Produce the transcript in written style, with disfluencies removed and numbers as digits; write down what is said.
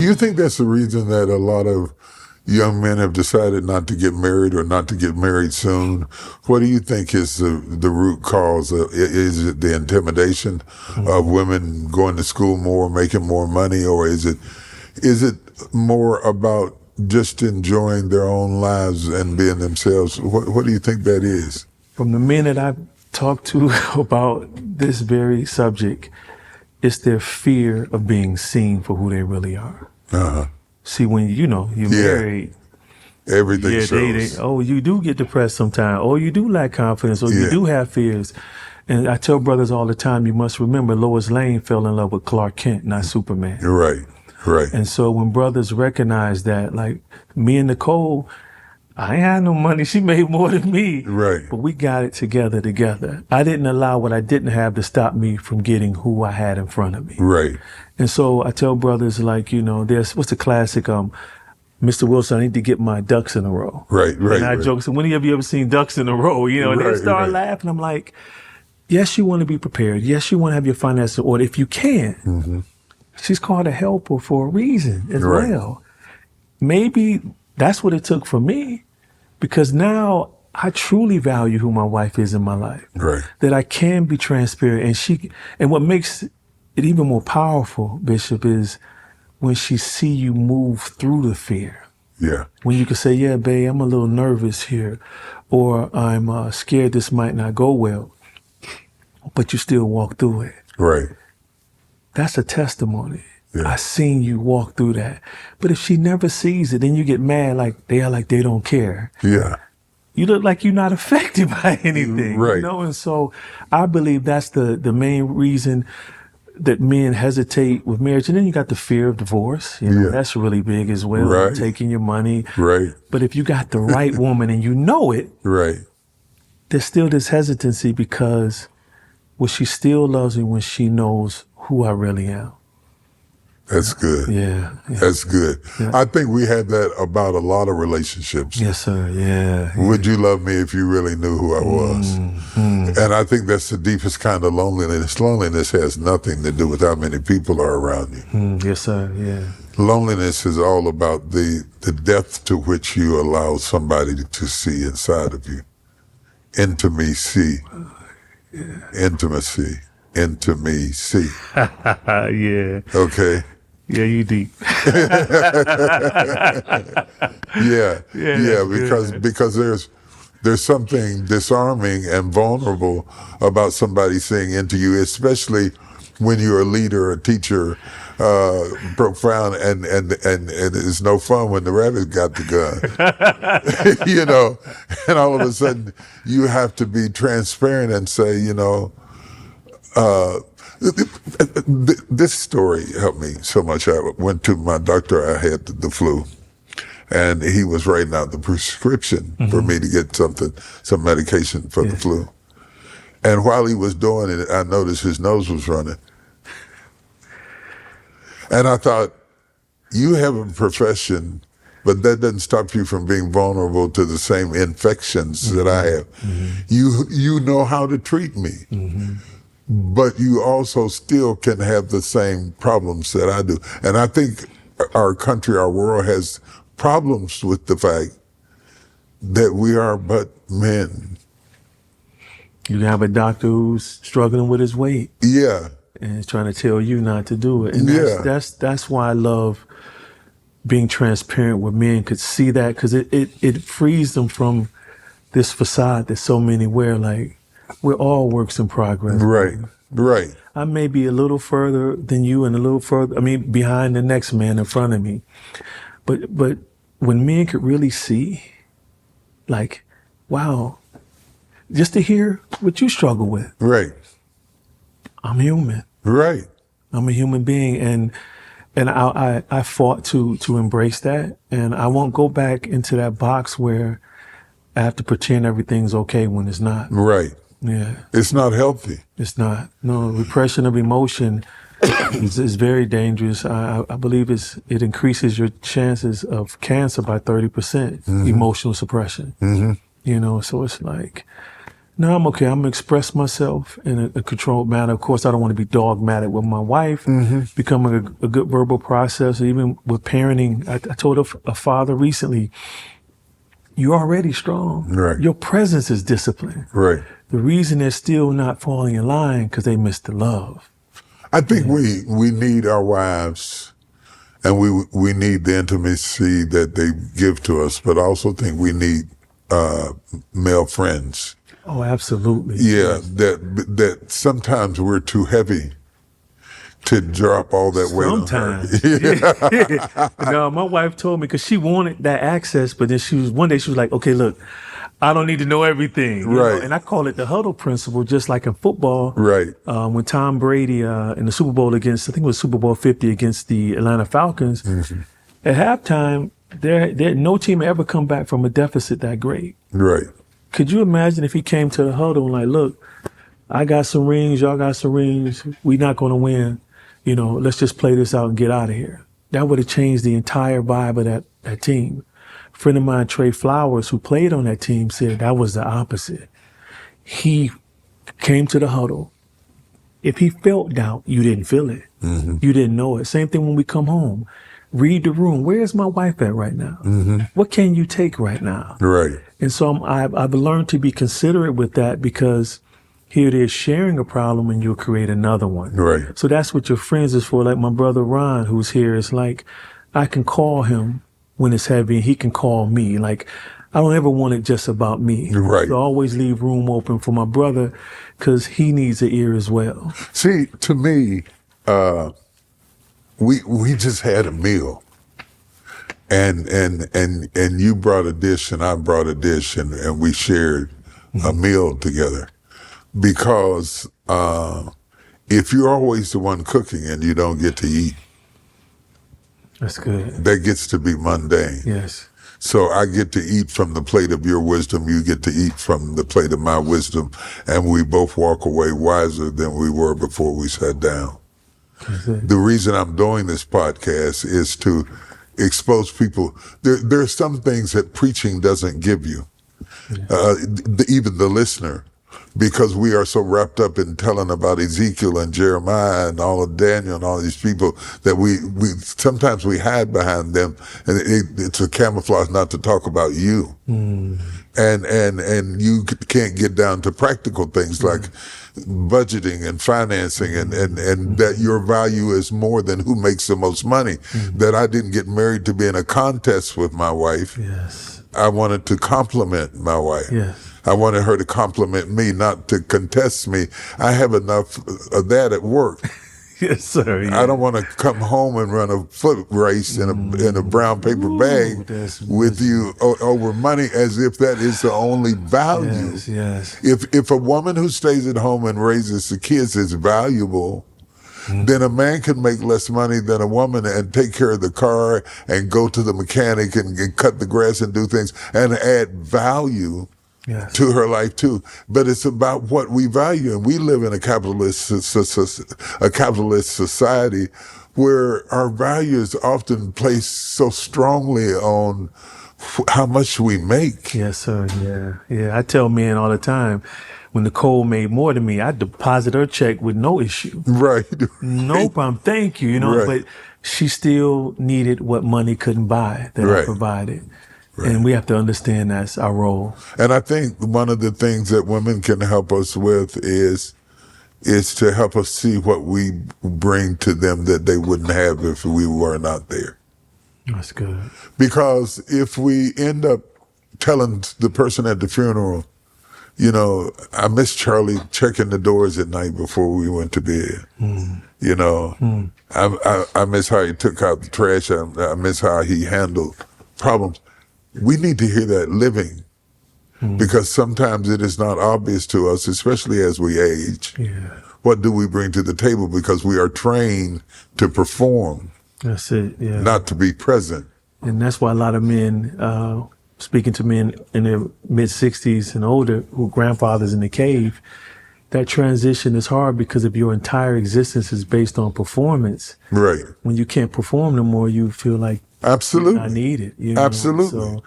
you think that's the reason that a lot of young men have decided not to get married or not to get married soon? What do you think is the root cause? Is it the intimidation of women going to school more, making more money, or is it more about just enjoying their own lives and being themselves? What do you think that is? From the men that I've talked to about this very subject, it's their fear of being seen for who they really are. Uh-huh. See, when you're married, everything shows. You do get depressed sometimes, or you do lack confidence, or you do have fears. And I tell brothers all the time, you must remember Lois Lane fell in love with Clark Kent, not Superman. Right. And so when brothers recognize that, like me and Nicole, I ain't had no money. She made more than me. Right. But we got it together. I didn't allow what I didn't have to stop me from getting who I had in front of me. Right. And so I tell brothers, like, there's, what's the classic, Mr. Wilson, I need to get my ducks in a row. Right. And I joke, so when have you ever seen ducks in a row? And they start laughing. I'm like, yes, you want to be prepared. Yes, you want to have your finances in order if you can. Mm-hmm. She's called a helper for a reason as well. Maybe that's what it took for me, because now I truly value who my wife is in my life. Right. That I can be transparent, and what makes it even more powerful, Bishop, is when she see you move through the fear. Yeah. When you can say, yeah, babe, I'm a little nervous here, or I'm scared this might not go well, but you still walk through it. Right. That's a testimony. Yeah. I seen you walk through that. But if she never sees it, then you get mad like they don't care. Yeah. You look like you're not affected by anything. Right. And so I believe that's the main reason that men hesitate with marriage. And then you got the fear of divorce. That's really big as well. Right. Taking your money. Right. But if you got the right woman and you know it, right. There's still this hesitancy because she still loves me when she knows who I really am. That's good. Yeah. That's good. Yeah. I think we have that about a lot of relationships. Yes, sir. Yeah. Would you love me if you really knew who I was? And I think that's the deepest kind of loneliness. Loneliness has nothing to do with how many people are around you. Yes, sir. Yeah. Loneliness is all about the depth to which you allow somebody to see inside of you. Intimacy. Intimacy. Yeah. Okay. Yeah, you deep. Because there's something disarming and vulnerable about somebody seeing into you, especially when you're a leader, a teacher, profound, and it's no fun when the rabbit got the gun, and all of a sudden you have to be transparent and say, this story helped me so much. I went to my doctor. I had the flu, and he was writing out the prescription for me to get some medication for the flu. And while he was doing it, I noticed his nose was running. And I thought, you have a profession, but that doesn't stop you from being vulnerable to the same infections that I have. You know how to treat me. But you also still can have the same problems that I do. And I think our country, our world has problems with the fact that we are but men. You have a doctor who's struggling with his weight. Yeah. And is trying to tell you not to do it. And that's why I love being transparent where men could see that, because it frees them from this facade that so many wear, like, we're all works in progress. Right. I may be a little further than you and a little further, behind the next man in front of me. But when men could really see, like, wow, just to hear what you struggle with. Right. I'm human. Right. I'm a human being. And I fought to embrace that. And I won't go back into that box where I have to pretend everything's okay when it's not. Right. Yeah. It's not healthy. It's not. No, repression of emotion is very dangerous. I believe it increases your chances of cancer by 30%, emotional suppression. So it's like, No, I'm okay. I'm gonna express myself in a controlled manner. Of course, I don't want to be dogmatic with my wife. Becoming a good verbal process, even with parenting. I told a father recently, "You're already strong. Right. Your presence is discipline. Right. The reason they're still not falling in line because they miss the love." I think we need our wives, and we need the intimacy that they give to us, but I also think we need male friends. Oh, absolutely. Yeah, that sometimes we're too heavy to drop all that weight Sometimes. on her. Yeah. No, my wife told me because she wanted that access, but then one day she was like, "Okay, look, I don't need to know everything." You know? Right. And I call it the huddle principle, just like in football. Right. When Tom Brady in the Super Bowl I think it was Super Bowl 50 against the Atlanta Falcons, at halftime, there no team ever come back from a deficit that great. Right. Could you imagine if he came to the huddle and like, "Look, I got some rings, y'all got some rings, we're not going to win. You know, let's just play this out and get out of here." That would have changed the entire vibe of that team. A friend of mine, Trey Flowers, who played on that team, said that was the opposite. He came to the huddle. If he felt doubt, you didn't feel it. You didn't know it. Same thing when we come home. Read the room. Where's my wife at right now? What can you take right now? Right. And so I've learned to be considerate with that because here it is sharing a problem and you'll create another one. Right. So that's what your friends is for. Like my brother Ron, who's here, is like, I can call him when it's heavy and he can call me. Like, I don't ever want it just about me. Right. So I always leave room open for my brother because he needs an ear as well. See, to me, we just had a meal. And you brought a dish and I brought a dish and we shared a meal together. Because if you're always the one cooking and you don't get to eat, That's good. that gets to be mundane. Yes. So I get to eat from the plate of your wisdom, you get to eat from the plate of my wisdom, and we both walk away wiser than we were before we sat down. The reason I'm doing this podcast is to expose people. There are some things that preaching doesn't give you, even the listener, because we are so wrapped up in telling about Ezekiel and Jeremiah and all of Daniel and all these people that we sometimes we hide behind them, and it's a camouflage not to talk about you. And you can't get down to practical things like budgeting and financing and that your value is more than who makes the most money. That I didn't get married to be in a contest with my wife. Yes. I wanted to compliment my wife. Yes. I wanted her to compliment me, not to contest me. I have enough of that at work. Yes, sir. Yeah. I don't want to come home and run a foot race in a brown paper bag with you over money as if that is the only value. Yes, yes. If a woman who stays at home and raises the kids is valuable, then a man can make less money than a woman and take care of the car and go to the mechanic and cut the grass and do things and add value to her life too. But it's about what we value, and we live in a capitalist society where our values often placed so strongly on how much we make. Yes, sir. Yeah. I tell men all the time, when Nicole made more than me, I deposit her check with no issue. Right. No problem. Thank you. You know, but she still needed what money couldn't buy that I provided. Right. And we have to understand that's our role. And I think one of the things that women can help us with is to help us see what we bring to them that they wouldn't have if we were not there. That's good. Because if we end up telling the person at the funeral, you know, I miss Charlie checking the doors at night before we went to bed. You know, I miss how he took out the trash. I miss how he handled problems. We need to hear that living, because sometimes it is not obvious to us, especially as we age. What do we bring to the table? Because we are trained to perform. That's it. Yeah. Not to be present. And that's why a lot of men, speaking to men in their mid-60s and older, who grandfathers in the cave, that transition is hard because if your entire existence is based on performance, right? When you can't perform no more, you feel like absolutely I need it. Absolutely. So